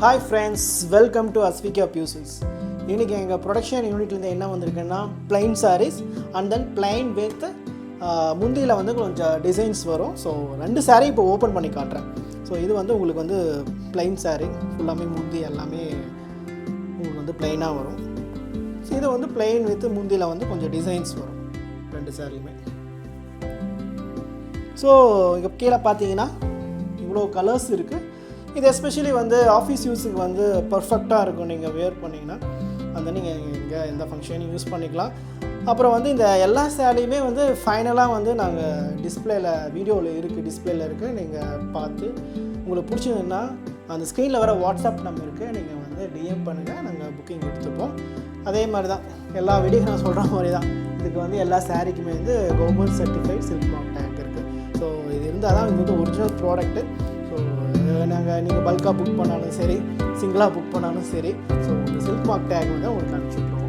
Hi friends, welcome to Asvika Puzzles. இன்னைக்கு எங்க production யூனிட்ல இருந்து என்ன வந்திருக்குன்னா plain sarees and then plain with முந்தியில வந்து கொஞ்சம் டிசைன்ஸ் வரும். ஸோ 2 saree இப்போ ஓப்பன் பண்ணி காட்டுறேன். ஸோ இது வந்து உங்களுக்கு வந்து plain saree ஃபுல்லாமே முந்தி எல்லாமே உங்களுக்கு வந்து plain-ஆ வரும். ஸோ இது வந்து plain with முந்தியில வந்து கொஞ்சம் டிசைன்ஸ் வரும் 2 சாரியுமே. ஸோ இங்கே கீழே பார்த்தீங்கன்னா இவ்வளோ கலர்ஸ் இருக்குது. இது எஸ்பெஷலி வந்து ஆஃபீஸ் யூஸுக்கு வந்து பர்ஃபெக்டாக இருக்கும். நீங்கள் வேர் பண்ணிங்கன்னா அந்த நீங்கள் எங்கே எந்த ஃபங்க்ஷனையும் யூஸ் பண்ணிக்கலாம். அப்புறம் வந்து இந்த எல்லா சேரீயுமே வந்து ஃபைனலாக வந்து நாங்கள் டிஸ்பிளேயில் வீடியோவில் இருக்குது, டிஸ்பிளேயில் இருக்குது. நீங்கள் பார்த்து உங்களுக்கு பிடிச்சதுன்னா அந்த ஸ்க்ரீனில் வர வாட்ஸ்அப் நம்பர் இருக்குது, நீங்கள் வந்து டிஎம் பண்ணுங்கள், நாங்கள் புக்கிங் எடுத்துப்போம். அதே மாதிரி தான் எல்லா வீடியோ நான் சொல்கிற மாதிரி தான் இதுக்கு வந்து எல்லா சாரீக்குமே வந்து government certified silk mark take இருக்குது. ஸோ இது இருந்தால் தான் இது வந்து ஒரிஜினல் ப்ராடக்ட்டு. ஸோ நீங்கள் பல்காக புக் பண்ணாலும் சரி, சிங்கிளாக புக் பண்ணாலும் சரி, ஸோ உங்கள் சில்க் மார்க் டேக் வந்து உங்களுக்கு அனுப்பிச்சுட்ருவோம்.